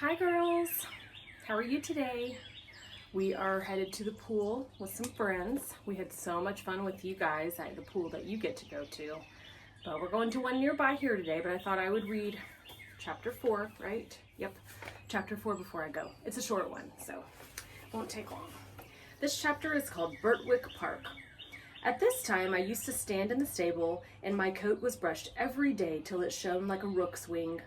Hi girls, how are you today? We are headed to the pool with some friends. We had so much fun with you guys at the pool that you get to go to. But we're going to one nearby here today, but I thought I would read chapter 4, right? Yep, chapter 4 before I go. It's a short one, so it won't take long. This chapter is called Birtwick Park. At this time, I used to stand in the stable, and my coat was brushed every day till it shone like a rook's wing.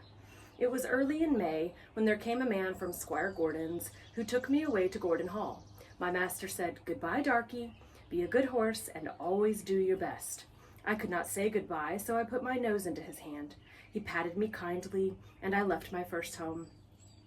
It was early in May when there came a man from Squire Gordon's who took me away to Gordon Hall. My master said, "Goodbye, darky. Be a good horse and always do your best." I could not say goodbye, so I put my nose into his hand. He patted me kindly, and I left my first home.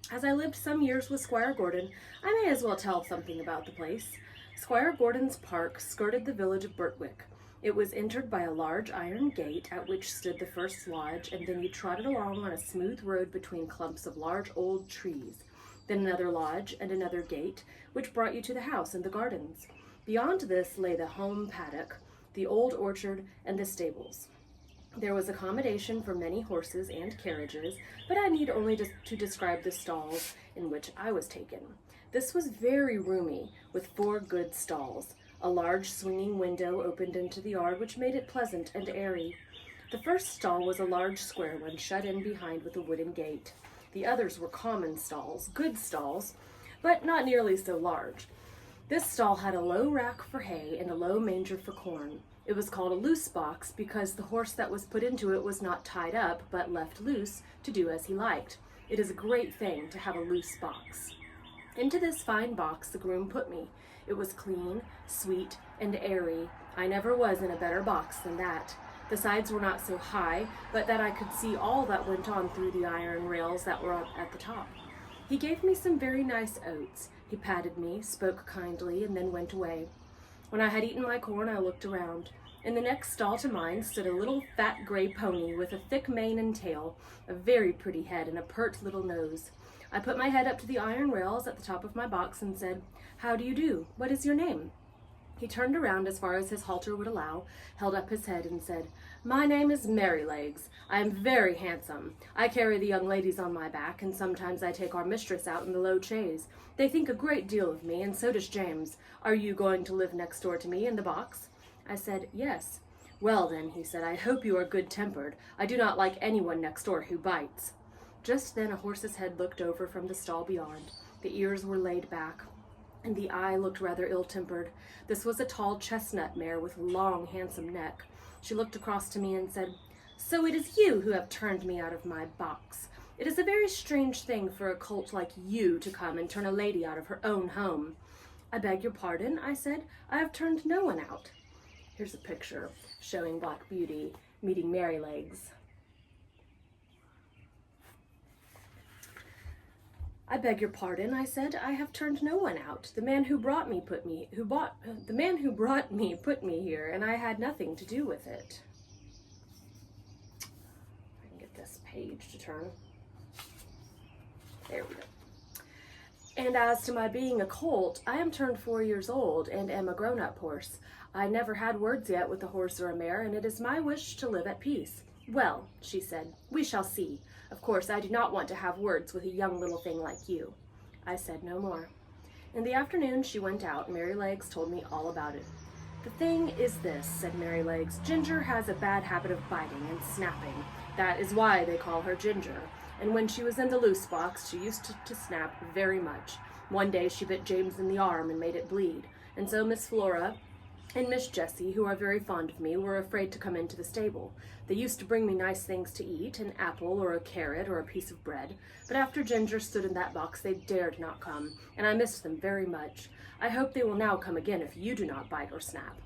As I lived some years with Squire Gordon, I may as well tell something about the place. Squire Gordon's park skirted the village of Birtwick. It was entered by a large iron gate at which stood the first lodge, and then you trotted along on a smooth road between clumps of large old trees. Then another lodge and another gate, which brought you to the house and the gardens. Beyond this lay the home paddock, the old orchard, and the stables. There was accommodation for many horses and carriages, but I need only to describe the stalls in which I was taken. This was very roomy, with 4 good stalls. A large swinging window opened into the yard, which made it pleasant and airy. The first stall was a large square one, shut in behind with a wooden gate. The others were common stalls, good stalls, but not nearly so large. This stall had a low rack for hay and a low manger for corn. It was called a loose box because the horse that was put into it was not tied up, but left loose to do as he liked. It is a great thing to have a loose box. Into this fine box the groom put me. It was clean, sweet, and airy. I never was in a better box than that. The sides were not so high, but that I could see all that went on through the iron rails that were at the top. He gave me some very nice oats. He patted me, spoke kindly, and then went away. When I had eaten my corn, I looked around. In the next stall to mine stood a little fat gray pony with a thick mane and tail, a very pretty head, and a pert little nose. I put my head up to the iron rails at the top of my box and said, "How do you do? What is your name?" He turned around as far as his halter would allow, held up his head, and said, "My name is Merrylegs. I am very handsome. I carry the young ladies on my back, and sometimes I take our mistress out in the low chaise. They think a great deal of me, and so does James. Are you going to live next door to me in the box?" I said, "Yes." "Well then," he said, "I hope you are good-tempered. I do not like anyone next door who bites." Just then a horse's head looked over from the stall beyond. The ears were laid back, and the eye looked rather ill-tempered. This was a tall chestnut mare with a long, handsome neck. She looked across to me and said, "So it is you who have turned me out of my box. It is a very strange thing for a colt like you to come and turn a lady out of her own home." "I beg your pardon," I said. "I have turned no one out." Here's a picture showing Black Beauty meeting Merrylegs. "I beg your pardon," I said. "I have turned no one out. The man who brought me put me here, and I had nothing to do with it." I can get this page to turn. There we go. "And as to my being a colt, I am turned 4 years old and am a grown-up horse. I never had words yet with a horse or a mare, and it is my wish to live at peace." "Well," she said, "we shall see. Of course, I do not want to have words with a young little thing like you." I said no more. In the afternoon she went out. Merrylegs told me all about it. "The thing is this," said Merrylegs. "Ginger has a bad habit of biting and snapping. That is why they call her Ginger. And when she was in the loose box, she used to snap very much. One day she bit James in the arm and made it bleed. And so Miss Flora and Miss Jessie, who are very fond of me, were afraid to come into the stable. They used to bring me nice things to eat, an apple or a carrot or a piece of bread, but after Ginger stood in that box they dared not come, and I missed them very much. I hope they will now come again if you do not bite or snap."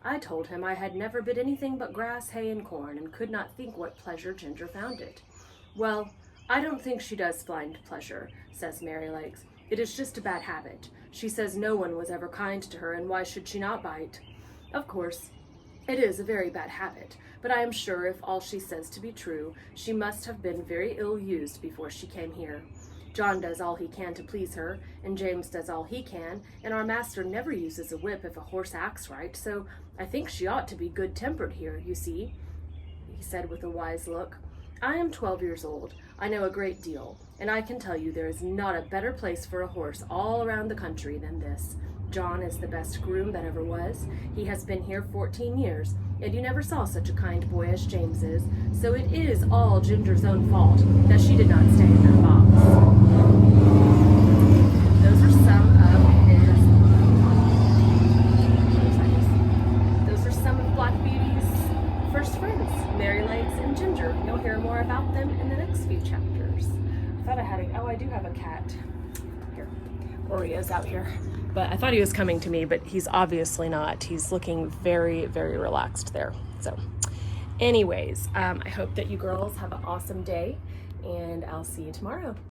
I told him I had never bit anything but grass, hay, and corn, and could not think what pleasure Ginger found it. "Well, I don't think she does find pleasure," says Merrylegs. "It is just a bad habit. She says no one was ever kind to her, and why should she not bite? Of course, it is a very bad habit, but I am sure if all she says to be true, she must have been very ill-used before she came here. John does all he can to please her, and James does all he can, and our master never uses a whip if a horse acts right, so I think she ought to be good-tempered here, you see," he said with a wise look. "I am 12 years old. I know a great deal, and I can tell you there is not a better place for a horse all around the country than this. John is the best groom that ever was. He has been here 14 years, and you never saw such a kind boy as James is, so it is all Ginger's own fault that she did not stay in that box. Those are some of Black Beauty's first friends, Mary Legs and Ginger. You'll hear more about them in the next few chapters. I thought I had I do have a cat. Here, Oreo's out here. But I thought he was coming to me, but he's obviously not. He's looking very, very relaxed there. So anyways, I hope that you girls have an awesome day, and I'll see you tomorrow.